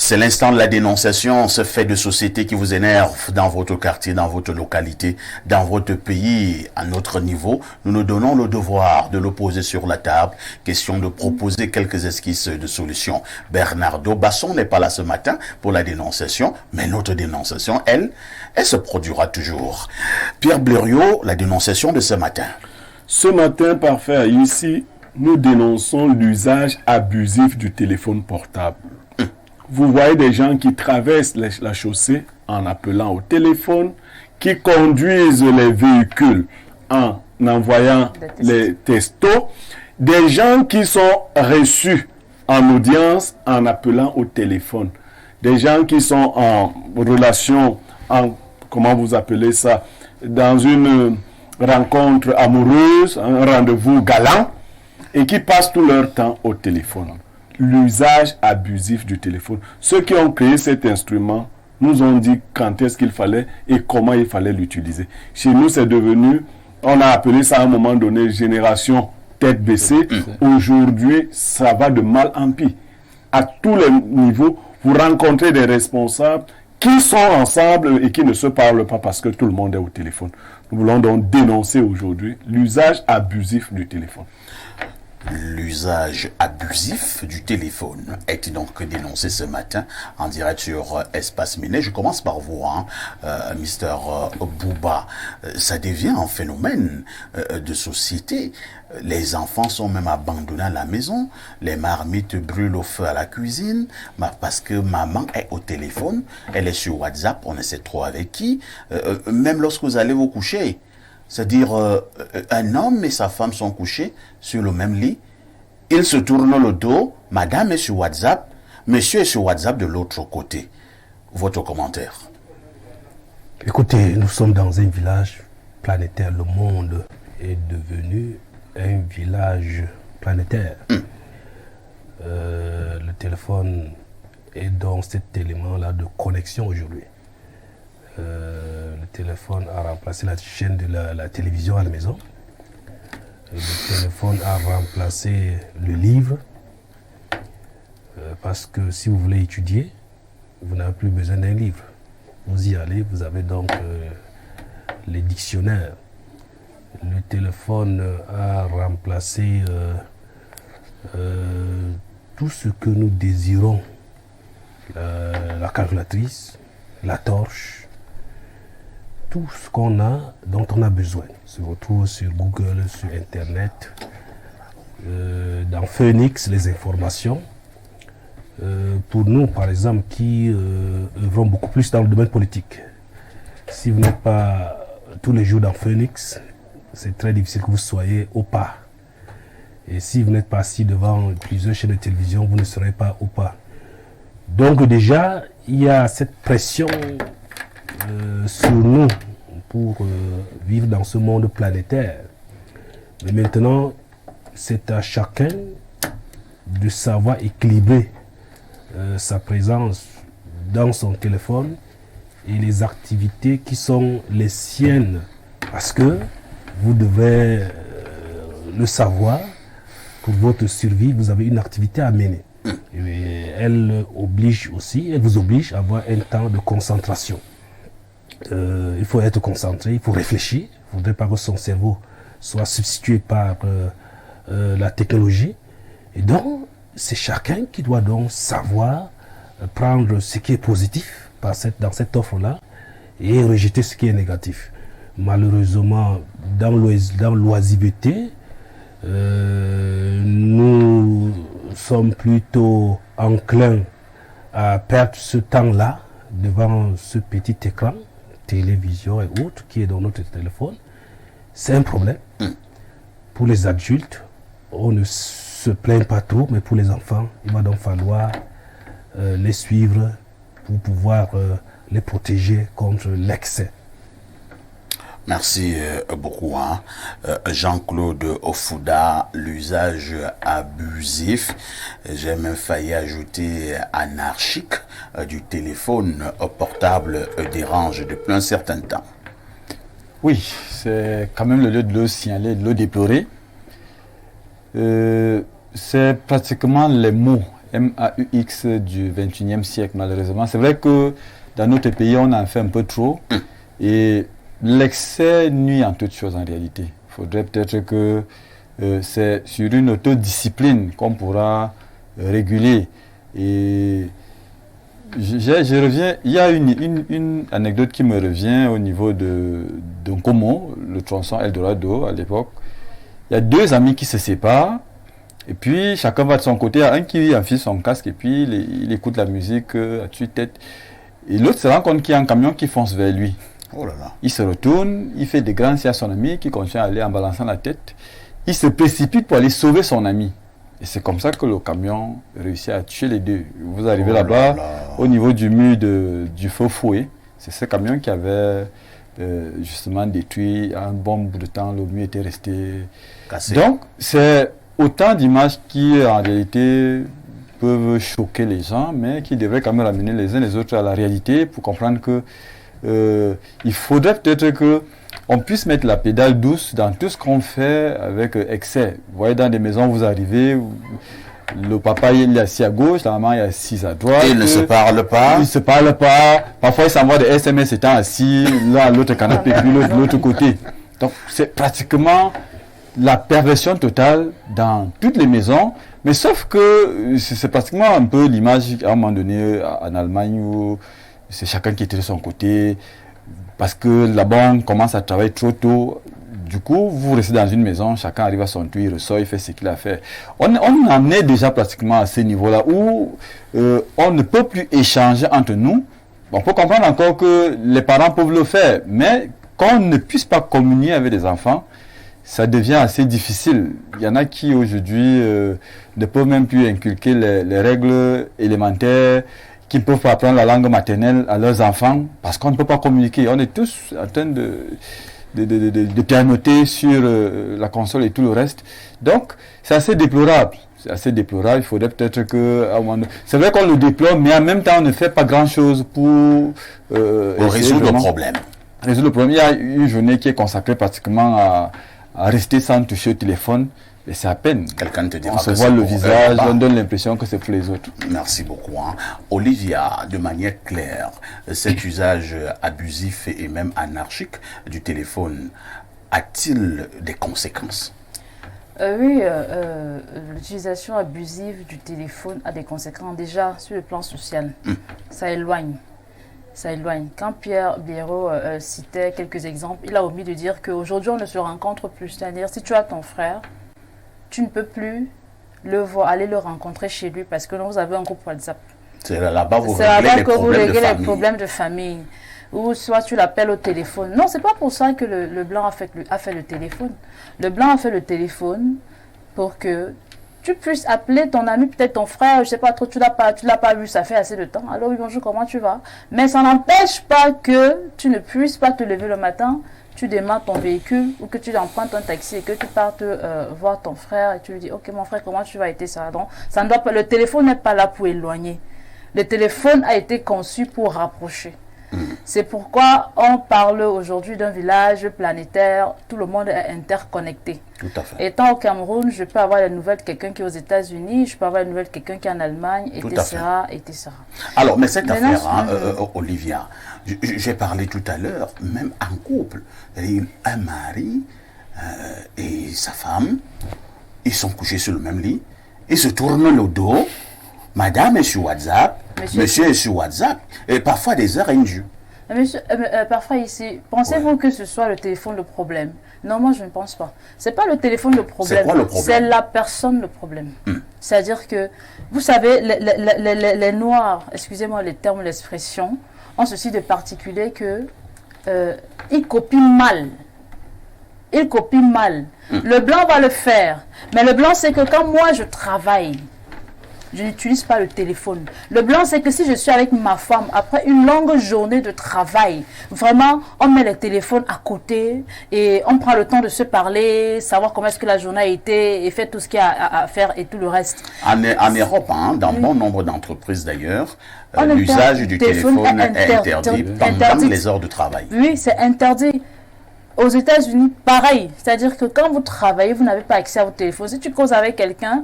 C'est l'instant de la dénonciation, ce fait de société qui vous énerve dans votre quartier, dans votre localité, dans votre pays, à notre niveau. Nous nous donnons le devoir de le poser sur la table. Question de proposer quelques esquisses de solutions. Bernardo Basson n'est pas là ce matin pour la dénonciation, mais notre dénonciation, elle se produira toujours. Pierre Blériot, la dénonciation de ce matin. Ce matin, parfait, ici, nous dénonçons l'usage abusif du téléphone portable. Vous voyez des gens qui traversent la chaussée en appelant au téléphone, qui conduisent les véhicules en envoyant les textos, des gens qui sont reçus en audience en appelant au téléphone, des gens qui sont en relation, comment vous appelez ça, dans une rencontre amoureuse, un rendez-vous galant, et qui passent tout leur temps au téléphone. L'usage abusif du téléphone. Ceux qui ont créé cet instrument nous ont dit quand est-ce qu'il fallait et comment il fallait l'utiliser. Chez nous, c'est devenu, on a appelé ça à un moment donné, génération tête baissée. Aujourd'hui, ça va de mal en pis. À tous les niveaux, vous rencontrez des responsables qui sont ensemble et qui ne se parlent pas parce que tout le monde est au téléphone. Nous voulons donc dénoncer aujourd'hui l'usage abusif du téléphone. L'usage abusif du téléphone est donc dénoncé ce matin en direct sur Espace Minet. Je commence par vous, Mister Bouba. Ça devient un phénomène de société. Les enfants sont même abandonnés à la maison. Les marmites brûlent au feu à la cuisine parce que maman est au téléphone. Elle est sur WhatsApp, on ne sait trop avec qui. Même lorsque vous allez vous coucher, c'est-à-dire un homme et sa femme sont couchés sur le même lit. Ils se tournent le dos. Madame est sur WhatsApp. Monsieur est sur WhatsApp de l'autre côté. Votre commentaire? Écoutez, nous sommes dans un village planétaire. Le monde est devenu un village planétaire. Le téléphone est donc cet élément-là de connexion aujourd'hui. Le téléphone a remplacé la chaîne de la télévision à la maison. Le téléphone a remplacé le livre. Parce que si vous voulez étudier, vous n'avez plus besoin d'un livre. Vous y allez, vous avez donc les dictionnaires. Le téléphone a remplacé tout ce que nous désirons. La calculatrice, la torche, tout ce qu'on a, dont on a besoin, se retrouve sur Google, sur Internet, dans Phoenix, les informations. Pour nous, par exemple, qui œuvrons beaucoup plus dans le domaine politique, si vous n'êtes pas tous les jours dans Phoenix, c'est très difficile que vous soyez au pas. Et si vous n'êtes pas assis devant plusieurs chaînes de télévision, vous ne serez pas au pas. Donc déjà, il y a cette pression sur nous pour vivre dans ce monde planétaire. Mais maintenant, c'est à chacun de savoir équilibrer sa présence dans son téléphone et les activités qui sont les siennes. Parce que vous devez le savoir, pour votre survie, vous avez une activité à mener. Et elle vous oblige à avoir un temps de concentration. Il faut être concentré, il faut réfléchir. Il ne faudrait pas que son cerveau soit substitué par la technologie. Et donc, c'est chacun qui doit donc savoir prendre ce qui est positif dans cette offre-là et rejeter ce qui est négatif. Malheureusement, dans l'oisiveté, nous sommes plutôt enclins à perdre ce temps-là devant ce petit écran, télévision et autres, qui est dans notre téléphone. C'est un problème. Pour les adultes, on ne se plaint pas trop, mais pour les enfants, il va donc falloir les suivre pour pouvoir les protéger contre l'excès. Merci beaucoup. Jean-Claude Ofouda, l'usage abusif, j'ai même failli ajouter anarchique du téléphone portable dérange depuis un certain temps. Oui, c'est quand même le lieu de le signaler, de le déplorer. C'est pratiquement les mots MAUX du 21e siècle, malheureusement. C'est vrai que dans notre pays, on en fait un peu trop. Et l'excès nuit en toute chose en réalité. Il faudrait peut-être que c'est sur une autodiscipline qu'on pourra réguler. Et je reviens, il y a une anecdote qui me revient au niveau de Nkomo, le tronçon Eldorado à l'époque. Il y a deux amis qui se séparent. Et puis, chacun va de son côté. Il y a un qui enfile son casque et puis il écoute la musique à tue-tête. Et l'autre se rend compte qu'il y a un camion qui fonce vers lui. Oh là là. Il se retourne, il fait des grands signes à son ami qui continue à aller en balançant la tête. Il se précipite pour aller sauver son ami. Et c'est comme ça que le camion réussit à tuer les deux. Vous arrivez là-bas, au niveau du mur du feu fouet. C'est ce camion qui avait justement détruit un bon bout de temps. Le mur était resté Cassé. Donc, c'est autant d'images qui, en réalité, peuvent choquer les gens, mais qui devraient quand même ramener les uns les autres à la réalité pour comprendre que il faudrait peut-être que on puisse mettre la pédale douce dans tout ce qu'on fait avec excès. Vous voyez, dans des maisons, vous arrivez, le papa il est assis à gauche, la maman est assise à droite. Et ils ne se parlent pas. Ils ne se parlent pas. Parfois, ils s'envoient des SMS étant assis l'un à l'autre canapé, puis l'autre de l'autre côté. Donc, c'est pratiquement la perversion totale dans toutes les maisons. Mais sauf que c'est pratiquement un peu l'image à un moment donné en Allemagne où c'est chacun qui était de son côté. Parce que là-bas, on commence à travailler trop tôt. Du coup, vous restez dans une maison, chacun arrive à son tour, il ressort, il fait ce qu'il a fait. On en est déjà pratiquement à ce niveau-là où on ne peut plus échanger entre nous. On peut comprendre encore que les parents peuvent le faire, mais qu'on ne puisse pas communier avec les enfants, ça devient assez difficile. Il y en a qui aujourd'hui ne peuvent même plus inculquer les règles élémentaires, qui ne peuvent pas apprendre la langue maternelle à leurs enfants parce qu'on ne peut pas communiquer. On est tous en train de pianoter sur la console et tout le reste. Donc, c'est assez déplorable. C'est assez déplorable. Il faudrait peut-être que... C'est vrai qu'on le déplore, mais en même temps, on ne fait pas grand-chose pour résoudre le problème. Résoudre le problème. Il y a une journée qui est consacrée pratiquement à rester sans toucher au téléphone. Et c'est à peine. Quelqu'un te dira on se que voit c'est le pour visage, eux, on donne l'impression que c'est pour les autres. Merci beaucoup. Olivia, de manière claire, cet usage abusif et même anarchique du téléphone a-t-il des conséquences? Oui, l'utilisation abusive du téléphone a des conséquences déjà sur le plan social. Ça éloigne. Ça éloigne. Quand Pierre Biérot citait quelques exemples, il a omis de dire qu'aujourd'hui on ne se rencontre plus. C'est-à-dire, si tu as ton frère, tu ne peux plus le voir, aller le rencontrer chez lui parce que vous avez un groupe WhatsApp. C'est là-bas vous C'est réglez là-bas les que vous problèmes de réglez les famille. problèmes de famille. Ou soit tu l'appelles au téléphone. Non, c'est pas pour ça que le blanc a fait le téléphone. Le blanc a fait le téléphone pour que tu puisses appeler ton ami, peut-être ton frère, je sais pas trop, tu l'as pas vu, ça fait assez de temps. Alors oui, bonjour, comment tu vas? Mais ça n'empêche pas que tu ne puisses pas te lever le matin, tu démarres ton véhicule ou que tu empruntes un taxi et que tu partes voir ton frère et tu lui dis, ok mon frère, comment tu vas été ça? Donc, ça ne doit pas, le téléphone n'est pas là pour éloigner. Le téléphone a été conçu pour rapprocher. C'est pourquoi on parle aujourd'hui d'un village planétaire, tout le monde est interconnecté. Tout à fait. Étant au Cameroun, je peux avoir les nouvelles de quelqu'un qui est aux États-Unis, je peux avoir les nouvelles de quelqu'un qui est en Allemagne, etc. Alors, mais cette Maintenant, affaire, Olivia, j'ai parlé tout à l'heure, même en couple, c'est-à-dire un mari et sa femme, ils sont couchés sur le même lit, ils se tournent le dos, madame est sur WhatsApp, monsieur est sur WhatsApp, et parfois des heures indues. Monsieur, parfois ici, pensez-vous que ce soit le téléphone le problème? Non, moi je ne pense pas. C'est pas le téléphone le problème. C'est quoi le problème? C'est la personne le problème. C'est-à-dire que, vous savez, les Noirs, excusez-moi les termes, l'expression, ont ceci de particulier que ils copient mal. Ils copient mal. Le blanc va le faire. Mais le blanc, c'est que quand moi je travaille, je n'utilise pas le téléphone. Le blanc, c'est que si je suis avec ma femme, après une longue journée de travail, vraiment, on met les téléphones à côté et on prend le temps de se parler, savoir comment est-ce que la journée a été et faire tout ce qu'il y a à faire et tout le reste. En Europe, dans bon nombre d'entreprises d'ailleurs, l'usage du téléphone est interdit pendant les heures de travail. Oui, c'est interdit. Aux États-Unis, pareil. C'est-à-dire que quand vous travaillez, vous n'avez pas accès à votre téléphone. Si tu causes avec quelqu'un,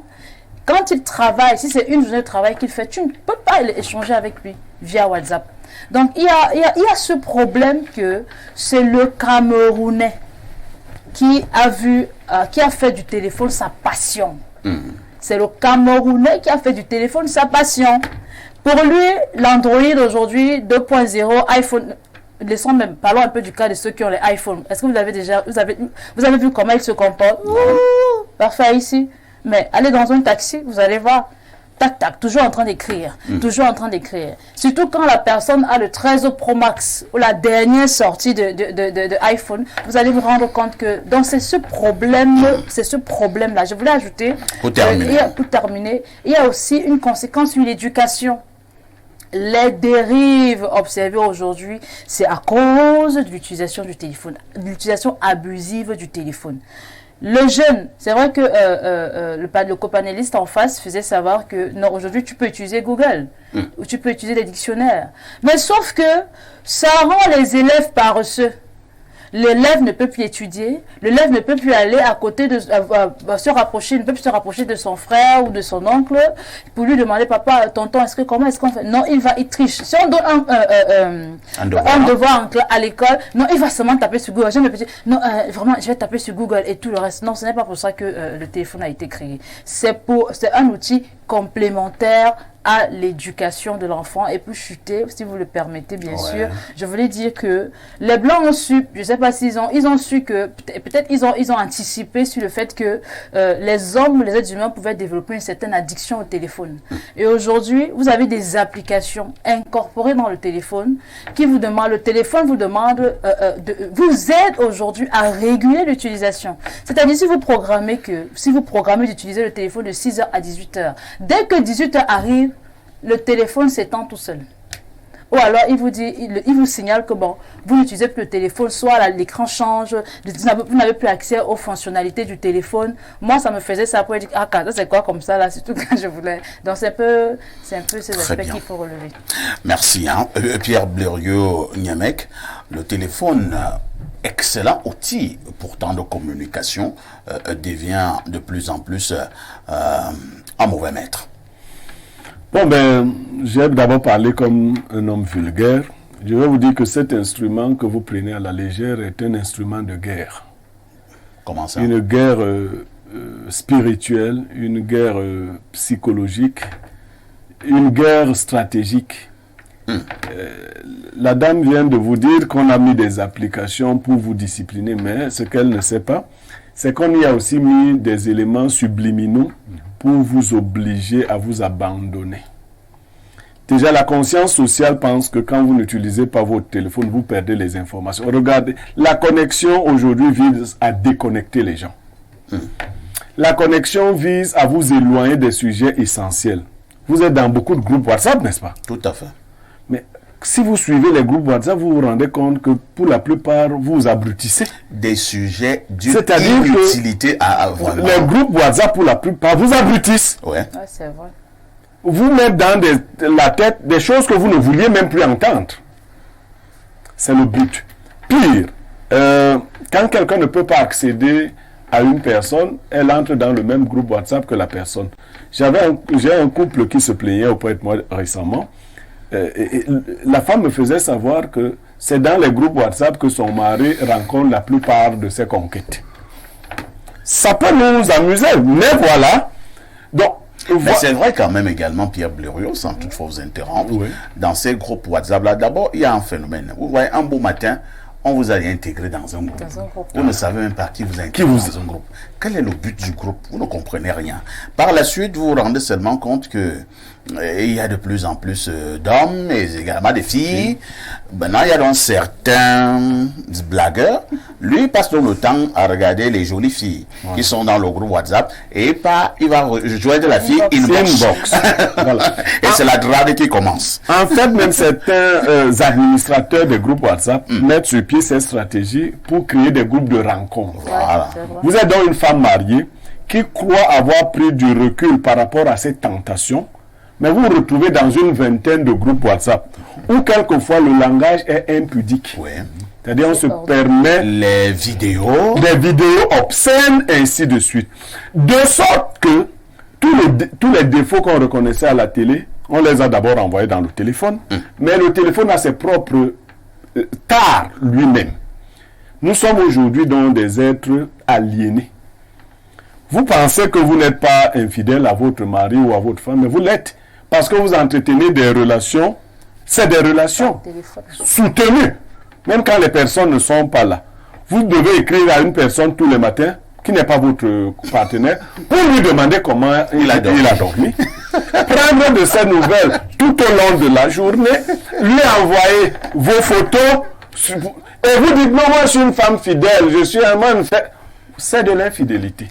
Quand il travaille, si c'est une journée de travail qu'il fait, tu ne peux pas échanger avec lui via WhatsApp. Donc, il y a ce problème que c'est le Camerounais qui a fait du téléphone sa passion. C'est le Camerounais qui a fait du téléphone sa passion. Pour lui, l'Android aujourd'hui 2.0, iPhone, parlons un peu du cas de ceux qui ont les iPhones. Est-ce que vous avez vu comment ils se comportent? Parfait ici. Mais allez dans un taxi, vous allez voir. Tac, tac, toujours en train d'écrire. Toujours en train d'écrire. Surtout quand la personne a le 13 Pro Max ou la dernière sortie de iPhone, vous allez vous rendre compte que donc c'est ce problème-là. Je voulais ajouter, pour terminer, il y a aussi une conséquence sur l'éducation. Les dérives observées aujourd'hui, c'est à cause de l'utilisation du téléphone, de l'utilisation abusive du téléphone. Le jeune, c'est vrai que le copanéliste en face faisait savoir que non, aujourd'hui tu peux utiliser Google ou tu peux utiliser les dictionnaires. Mais sauf que ça rend les élèves paresseux. L'élève ne peut plus étudier, l'élève ne peut plus aller à côté de se rapprocher, ne peut plus se rapprocher de son frère ou de son oncle pour lui demander papa, tonton, comment est-ce qu'on fait? Non, il triche. Si on donne un devoir à l'école, non, il va seulement taper sur Google. Non, vraiment, je vais taper sur Google et tout le reste. Non, ce n'est pas pour ça que le téléphone a été créé. C'est un outil complémentaire à l'éducation de l'enfant. Et pour chuter, si vous le permettez, bien sûr, je voulais dire que les Blancs ont su, je ne sais pas s'ils ont su que, peut-être ils ont anticipé sur le fait que les hommes ou les êtres humains pouvaient développer une certaine addiction au téléphone. Et aujourd'hui, vous avez des applications incorporées dans le téléphone qui vous demandent, le téléphone vous demande, vous aide aujourd'hui à réguler l'utilisation. C'est-à-dire si vous programmez d'utiliser le téléphone de 6h à 18h, dès que 18h arrive, le téléphone s'éteint tout seul. Ou alors, il vous signale que bon, vous n'utilisez plus le téléphone, soit l'écran change, vous n'avez plus accès aux fonctionnalités du téléphone. Moi, ça me faisait ça pour dire, ah, ça c'est quoi comme ça là, c'est tout quand je voulais. Donc, c'est un peu ces aspects qu'il faut relever. Merci, Pierre Blériot-Niamek. Le téléphone, excellent outil pourtant de communication, devient de plus en plus un mauvais maître. Bon, j'ai d'abord parlé comme un homme vulgaire. Je vais vous dire que cet instrument que vous prenez à la légère est un instrument de guerre. Comment ça? Une guerre spirituelle, une guerre psychologique, une guerre stratégique. La dame vient de vous dire qu'on a mis des applications pour vous discipliner, mais ce qu'elle ne sait pas, c'est qu'on y a aussi mis des éléments subliminaux pour vous obliger à vous abandonner. Déjà, la conscience sociale pense que quand vous n'utilisez pas votre téléphone, vous perdez les informations. Regardez, la connexion aujourd'hui vise à déconnecter les gens. La connexion vise à vous éloigner des sujets essentiels. Vous êtes dans beaucoup de groupes WhatsApp, n'est-ce pas? Tout à fait. Mais si vous suivez les groupes WhatsApp, vous vous rendez compte que pour la plupart, vous vous abrutissez. Des sujets d'une utilité à vraiment. Les groupes WhatsApp, pour la plupart, vous abrutissent. Ouais, c'est vrai. Vous mettez dans la tête des choses que vous ne vouliez même plus entendre. C'est le but. Pire, quand quelqu'un ne peut pas accéder à une personne, elle entre dans le même groupe WhatsApp que la personne. J'ai un couple qui se plaignait auprès de moi récemment. Et la femme me faisait savoir que c'est dans les groupes WhatsApp que son mari rencontre la plupart de ses conquêtes. Ça peut nous amuser, mais voilà. Donc, mais c'est vrai quand même également, Pierre Blériot, sans toutefois vous interrompre, dans ces groupes WhatsApp là, d'abord il y a un phénomène. Vous voyez, un beau matin, on vous a intégré dans un groupe. Vous ne savez même pas qui vous a intégré dans un groupe. Quel est le but du groupe? Vous ne comprenez rien. Par la suite, vous vous rendez seulement compte que il y a de plus en plus d'hommes et également des filles. Maintenant, il y a donc certains blagueurs. Lui, il passe donc le temps à regarder les jolies filles qui sont dans le groupe WhatsApp et il va rejoindre la fille inbox. Voilà. Et c'est la drague qui commence. En fait, même certains administrateurs des groupes WhatsApp mettent sur pied cette stratégie pour créer des groupes de rencontres. Voilà. Vous êtes donc une femme mariée qui croit avoir pris du recul par rapport à cette tentation, mais vous vous retrouvez dans une vingtaine de groupes WhatsApp où quelquefois le langage est impudique. C'est-à-dire on se permet des vidéos obscènes et ainsi de suite. De sorte que tous les défauts qu'on reconnaissait à la télé, on les a d'abord envoyés dans le téléphone, mais le téléphone a ses propres tares lui-même. Nous sommes aujourd'hui donc des êtres aliénés. Vous pensez que vous n'êtes pas infidèle à votre mari ou à votre femme, mais vous l'êtes. Parce que vous entretenez des relations, c'est des relations soutenues. Même quand les personnes ne sont pas là. Vous devez écrire à une personne tous les matins, qui n'est pas votre partenaire, pour lui demander comment il a dormi. Prendre de ses nouvelles tout au long de la journée, lui envoyer vos photos, et vous dites, non, moi je suis une femme fidèle, je suis un man fidèle. C'est de l'infidélité.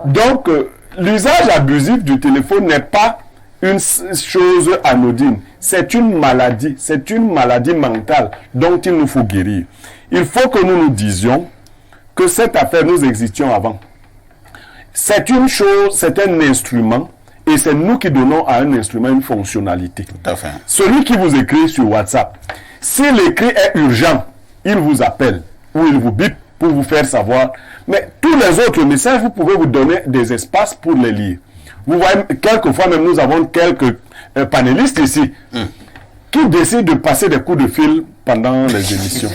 Donc, l'usage abusif du téléphone n'est pas une chose anodine. C'est une maladie mentale dont il nous faut guérir. Il faut que nous nous disions que cette affaire, nous existions avant. C'est une chose, c'est un instrument, et c'est nous qui donnons à un instrument une fonctionnalité. Tout à fait. Celui qui vous écrit sur WhatsApp, si l'écrit est urgent, il vous appelle ou il vous bip pour vous faire savoir. Mais tous les autres messages, vous pouvez vous donner des espaces pour les lire. Vous voyez, quelquefois même, nous avons quelques panélistes ici qui décident de passer des coups de fil pendant les émissions.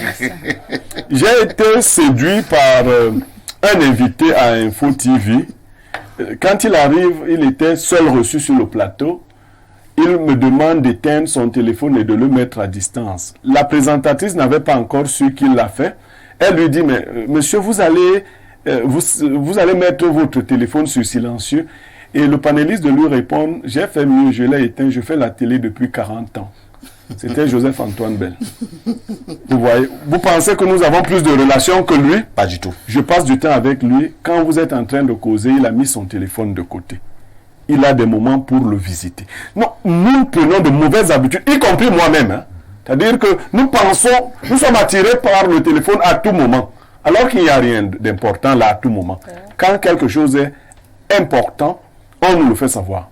J'ai été séduit par un invité à Info TV. Quand il arrive, il était seul reçu sur le plateau. Il me demande d'éteindre son téléphone et de le mettre à distance. La présentatrice n'avait pas encore su qu'il l'a fait. Elle lui dit, mais monsieur, vous allez mettre votre téléphone sur silencieux. Et le panéliste de lui répondre, j'ai fait mieux, je l'ai éteint, je fais la télé depuis 40 ans. C'était Joseph-Antoine Bell. Vous voyez, vous pensez que nous avons plus de relations que lui? Pas du tout. Je passe du temps avec lui. Quand vous êtes en train de causer, il a mis son téléphone de côté. Il a des moments pour le visiter. Non, nous prenons de mauvaises habitudes, y compris moi-même. Hein. C'est-à-dire que nous sommes attirés par le téléphone à tout moment. Alors qu'il n'y a rien d'important là à tout moment. Quand quelque chose est important, on nous le fait savoir.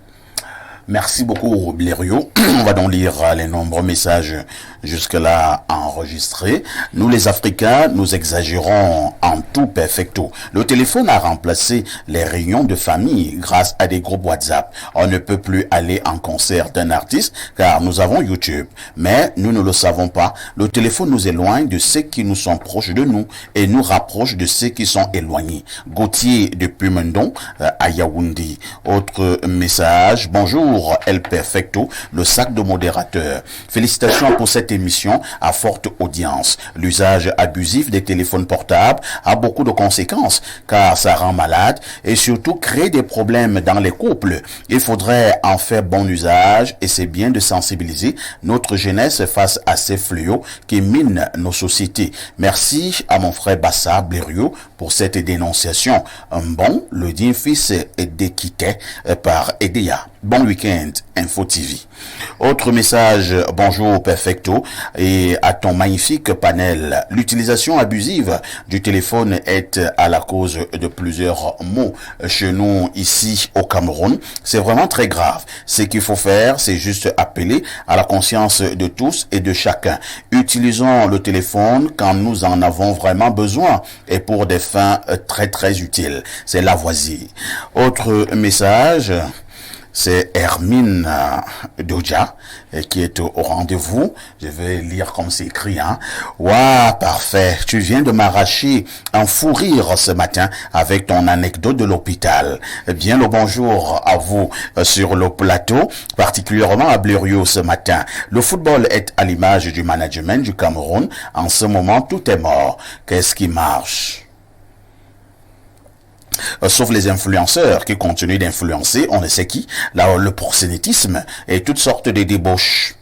Merci beaucoup, Blériot. On va donc lire les nombreux messages jusque-là enregistrés. Nous, les Africains, nous exagérons en tout perfecto. Le téléphone a remplacé les réunions de famille grâce à des groupes WhatsApp. On ne peut plus aller en concert d'un artiste car nous avons YouTube. Mais nous ne le savons pas. Le téléphone nous éloigne de ceux qui nous sont proches de nous et nous rapproche de ceux qui sont éloignés. Gauthier depuis Mendon à Yaoundé. Autre message. Bonjour. El Perfecto, le sac de modérateur. Félicitations pour cette émission à forte audience. L'usage abusif des téléphones portables a beaucoup de conséquences car ça rend malade et surtout crée des problèmes dans les couples. Il faudrait en faire bon usage et c'est bien de sensibiliser notre jeunesse face à ces fléaux qui minent nos sociétés. Merci à mon frère Bassa Blériot pour cette dénonciation. Bon, le digne fils d'Équité par Edea. Bon week-end, Info TV. Autre message, bonjour Perfecto et à ton magnifique panel. L'utilisation abusive du téléphone est à la cause de plusieurs maux chez nous ici au Cameroun. C'est vraiment très grave. Ce qu'il faut faire, c'est juste appeler à la conscience de tous et de chacun. Utilisons le téléphone quand nous en avons vraiment besoin et pour des fins très très utiles. C'est Lavoisier. Autre message, c'est Hermine Doja qui est au rendez-vous. Je vais lire comme c'est écrit. Waouh, parfait. Tu viens de m'arracher un fou rire ce matin avec ton anecdote de l'hôpital. Bien le bonjour à vous sur le plateau, particulièrement à Blériot ce matin. Le football est à l'image du management du Cameroun. En ce moment, tout est mort. Qu'est-ce qui marche? Sauf les influenceurs qui continuent d'influencer, on ne sait qui, là, le proxénétisme et toutes sortes de débauches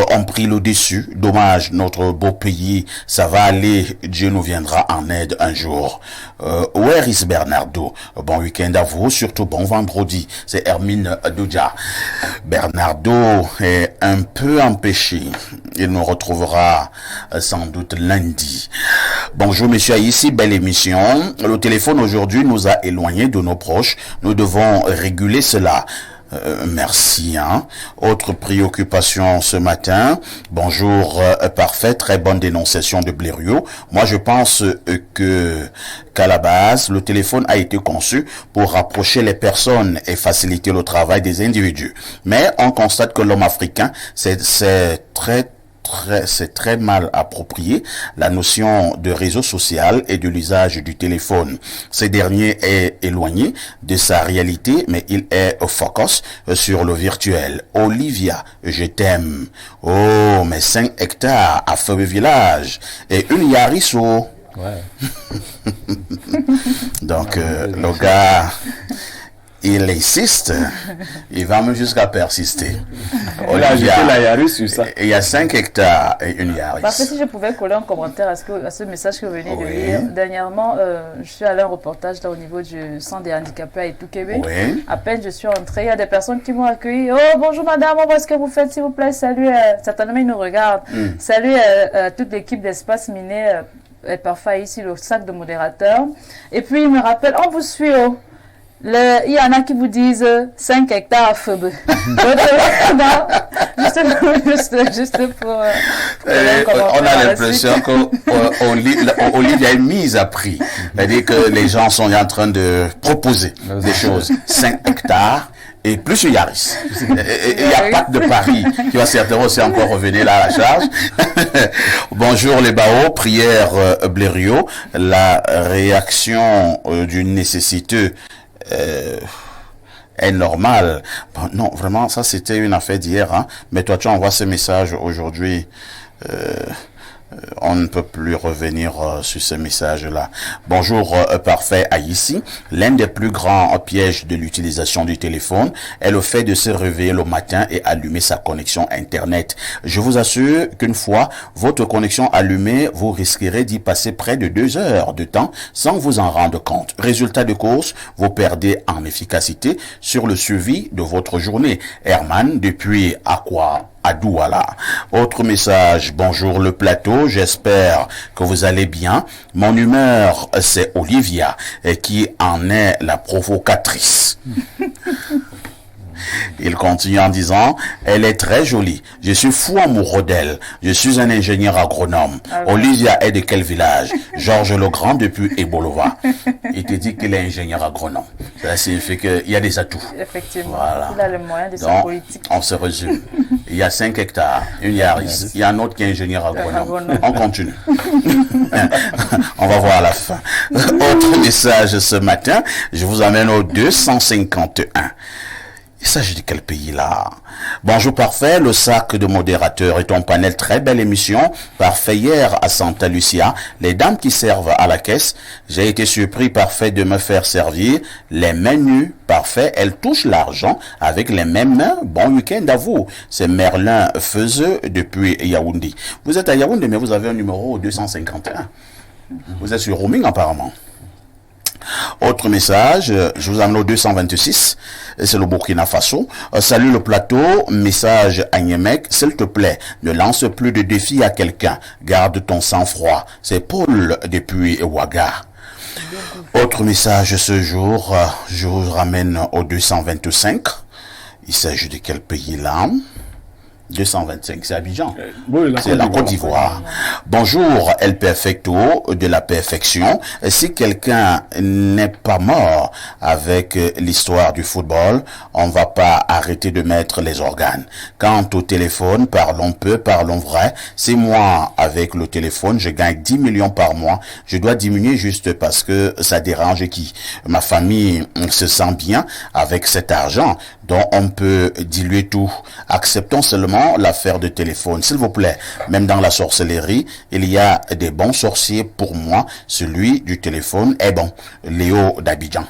ont pris le dessus. Dommage, notre beau pays, ça va aller, Dieu nous viendra en aide un jour. Where is Bernardo? Bon week-end à vous, surtout bon vendredi. C'est Hermine Doudja. Bernardo est un peu empêché. Il nous retrouvera sans doute lundi. Bonjour monsieur Aïssi, belle émission. Le téléphone aujourd'hui nous a éloignés de nos proches. Nous devons réguler cela. Merci. Hein. Autre préoccupation ce matin. Bonjour, parfait. Très bonne dénonciation de Blériot. Moi, je pense qu'à la base, le téléphone a été conçu pour rapprocher les personnes et faciliter le travail des individus. Mais on constate que l'homme africain, c'est très mal approprié la notion de réseau social et de l'usage du téléphone. Ce dernier est éloigné de sa réalité, mais il est focus sur le virtuel. Olivia, je t'aime. Oh, mais 5 hectares à Feu Village et une Yaris. Ouais. Donc, le gars, il insiste, il va même jusqu'à persister. Il a ajouté la Yaris sur ça. Il y a 5 hectares et une Yaris. Parce que si je pouvais coller un commentaire à ce message que vous venez de lire. Dernièrement, je suis allé à un reportage là, au niveau du centre des handicapés à Etou-Québec. Oui. À peine je suis entrée, il y a des personnes qui m'ont accueilli. Oh, bonjour madame, on voit ce que vous faites, s'il vous plaît. Salut, certainement ils nous regardent. Salut à toute l'équipe d'Espace Miné. Et parfois ici le sac de modérateur. Et puis il me rappelle, on vous suit. Oh. Il y en a qui vous disent 5 hectares à feu. Juste pour on a l'impression qu'Olivia est mise à prix. C'est-à-dire que les gens sont en train de proposer des choses. 5 hectares et plus une Yaris. Il y a Pat de Paris qui va certainement aussi encore revenir là à la charge. Bonjour les Bao, prière Blériot. La réaction d'une nécessité est normale. Bon, non, vraiment, ça c'était une affaire d'hier. Hein. Mais toi, tu envoies ce message aujourd'hui. On ne peut plus revenir sur ce message-là. Bonjour, parfait à ici. L'un des plus grands pièges de l'utilisation du téléphone est le fait de se réveiller le matin et allumer sa connexion Internet. Je vous assure qu'une fois votre connexion allumée, vous risquerez d'y passer près de 2 heures de temps sans vous en rendre compte. Résultat de course, vous perdez en efficacité sur le suivi de votre journée. Herman, depuis Aqua à Douala. Autre message, bonjour le plateau, j'espère que vous allez bien. Mon humeur, c'est Olivia, qui en est la provocatrice. Il continue en disant, elle est très jolie. Je suis fou amoureux d'elle. Je suis un ingénieur agronome. Olivia est de quel village? Georges Legrand depuis Ebolova. Il te dit qu'il est ingénieur agronome. Ça signifie qu'il y a des atouts. Effectivement. Voilà. Il a le moyen de sa politique. On se résume. Il y a 5 hectares, une Yaris. Il y a un autre qui est ingénieur agronome. On continue. On va voir à la fin. Autre message ce matin. Je vous amène au 251. Il s'agit de quel pays là? Bonjour parfait, le sac de modérateur est un panel, très belle émission. Parfait, hier à Santa Lucia, les dames qui servent à la caisse, j'ai été surpris parfait de me faire servir les menus. Parfait, elles touchent l'argent avec les mêmes mains. Bon week-end à vous. C'est Merlin Feuzeux depuis Yaoundé. Vous êtes à Yaoundé mais vous avez un numéro 251. Vous êtes sur roaming apparemment. Autre message, je vous amène au 226, c'est le Burkina Faso. Salut le plateau, message à Niemek, s'il te plaît, ne lance plus de défis à quelqu'un, garde ton sang-froid. C'est Paul depuis Ouaga. Autre message ce jour, je vous ramène au 225. Il s'agit de quel pays là? 225, c'est Abidjan. Oui, c'est la Côte d'Ivoire. Bonjour, El Perfecto de la perfection. Si quelqu'un n'est pas mort avec l'histoire du football, on va pas arrêter de mettre les organes. Quant au téléphone, parlons peu, parlons vrai. Si moi, avec le téléphone, je gagne 10 millions par mois, je dois diminuer juste parce que ça dérange qui? Ma famille se sent bien avec cet argent, dont on peut diluer tout. Acceptons seulement l'affaire de téléphone, s'il vous plaît. Même dans la sorcellerie, il y a des bons sorciers. Pour moi, celui du téléphone est bon. Léo d'Abidjan.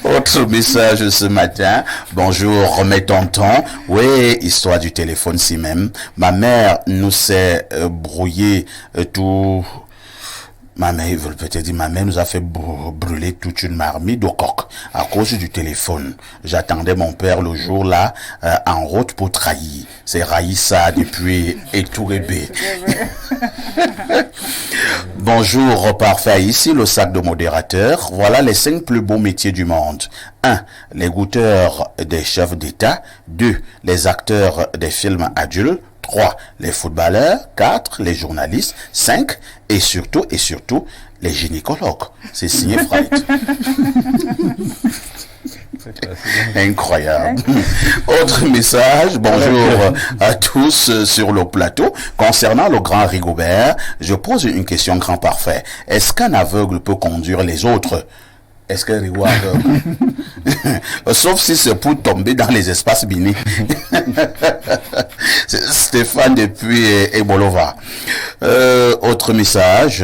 Autre message ce matin. Bonjour, mes tontons. Oui, histoire du téléphone si même. Ma mère nous s'est brouillé tout Ma mère, il veut peut-être dire, ma mère nous a fait brûler toute une marmite de coq à cause du téléphone. J'attendais mon père le jour-là en route pour trahir. C'est Raïssa depuis Etourébé. Bonjour, parfait. Ici le sac de modérateur. Voilà les 5 plus beaux métiers du monde. 1. Les goûteurs des chefs d'État. 2. Les acteurs des films adultes. 3. Les footballeurs. 4. Les journalistes. 5. Et surtout, les gynécologues. C'est signé Freud. Incroyable. Autre message, bonjour à tous sur le plateau. Concernant le grand Rigobert, je pose une question grand parfait. Est-ce qu'un aveugle peut conduire les autres? Est-ce qu'un Rigo aveugle? Sauf si c'est pour tomber dans les espaces binés. Stéphane depuis Ebolova. Autre message.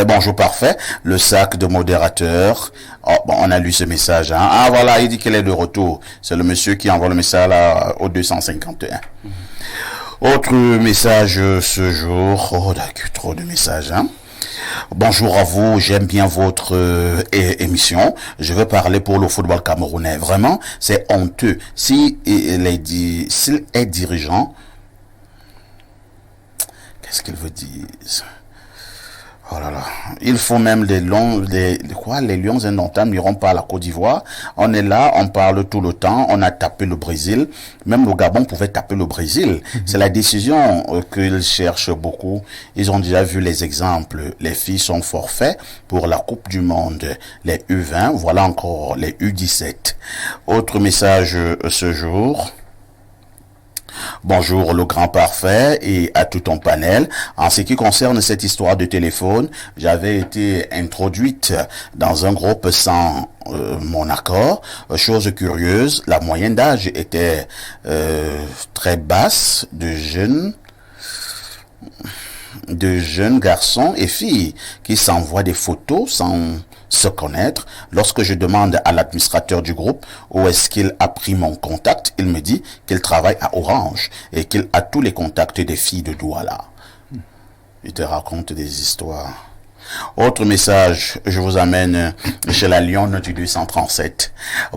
Bonjour parfait, le sac de modérateur. Oh, bon, on a lu ce message. Hein. Ah voilà, il dit qu'il est de retour. C'est le monsieur qui envoie le message là, au 251. Autre message ce jour. Oh, d'accord, trop de messages. Hein. Bonjour à vous, j'aime bien votre émission. Je veux parler pour le football camerounais. Vraiment, c'est honteux. S'il est dirigeant, qu'est-ce qu'il veut dire? Oh là là, il faut même les lions indomptables n'iront pas à la Côte d'Ivoire. On est là, on parle tout le temps, on a tapé le Brésil. Même le Gabon pouvait taper le Brésil. C'est la décision qu'ils cherchent beaucoup. Ils ont déjà vu les exemples. Les filles sont forfaits pour la Coupe du Monde. Les U20, voilà encore les U17. Autre message ce jour. Bonjour le grand parfait et à tout ton panel. En ce qui concerne cette histoire de téléphone, j'avais été introduite dans un groupe sans mon accord. Chose curieuse, la moyenne d'âge était très basse de jeunes garçons et filles qui s'envoient des photos sans se connaître. Lorsque je demande à l'administrateur du groupe où est-ce qu'il a pris mon contact, il me dit qu'il travaille à Orange et qu'il a tous les contacts des filles de Douala. Il te raconte des histoires. Autre message, je vous amène chez la Lionne du 237.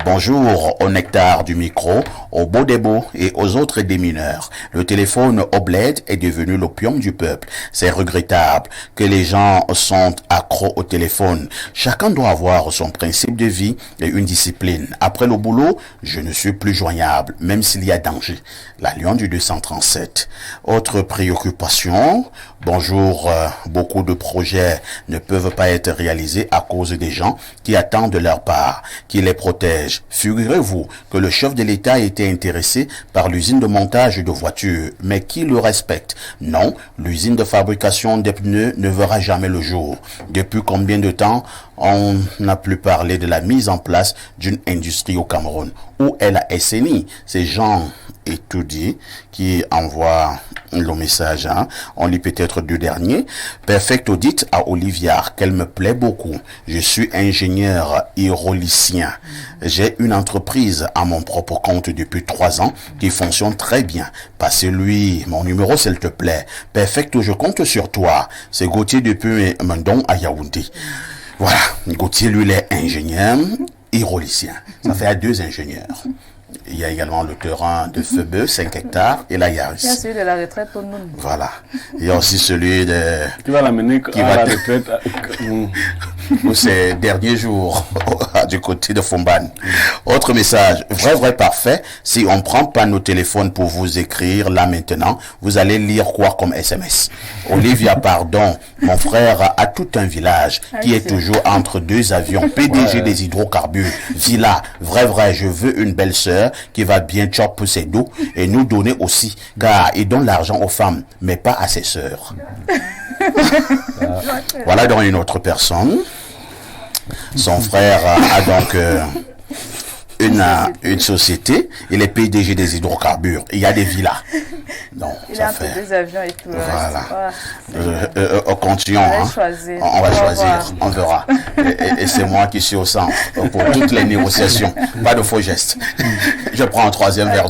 Bonjour au nectar du micro, aux beaux des beaux et aux autres des mineurs. Le téléphone au bled est devenu l'opium du peuple. C'est regrettable que les gens sont accros au téléphone. Chacun doit avoir son principe de vie et une discipline. Après le boulot, je ne suis plus joignable, même s'il y a danger. La Lionne du 237. Autre préoccupation. Bonjour, beaucoup de projets ne peuvent pas être réalisés à cause des gens qui attendent de leur part, qui les protègent. Figurez-vous que le chef de l'État a été intéressé par l'usine de montage de voitures, mais qui le respecte? Non, l'usine de fabrication des pneus ne verra jamais le jour. Depuis combien de temps on n'a plus parlé de la mise en place d'une industrie au Cameroun? Où est la SNI? Ces gens étourdis qui envoient le message. Hein. On lit peut-être deux derniers. Perfect audit à Olivia, qu'elle me plaît beaucoup. Je suis ingénieur hydraulicien. J'ai une entreprise à mon propre compte depuis 3 ans qui fonctionne très bien. Passez-lui mon numéro s'il te plaît. Perfect, je compte sur toi. C'est Gauthier depuis Mendon à Yaoundé. Voilà, Gauthier, lui, il est ingénieur hydraulicien. Ça fait 2 ingénieurs. Il y a également le terrain de Feubeux, 5 hectares, et la Yaris. Il y a celui de la retraite pour nous. Voilà. Il y a aussi celui de... Qui va l'amener à la retraite pour ces derniers jours du côté de Fomban. Autre message, vrai parfait, si on prend pas nos téléphones pour vous écrire là maintenant, vous allez lire quoi comme SMS? Olivia, pardon, mon frère a tout un village qui est toujours entre 2 avions, PDG des hydrocarbures, villa, vrai, je veux une belle sœur qui va bien chopper ses dos et nous donner aussi, car il donne l'argent aux femmes, mais pas à ses sœurs. Voilà donc une autre personne. Son frère a donc une société. Il est PDG des hydrocarbures. Il y a des villas. Donc, il a un peu des avions et tout. Voilà. Continuons. On va choisir. On verra. Et c'est moi qui suis au centre pour toutes les négociations. Pas de faux gestes. Je prends un 3e verre.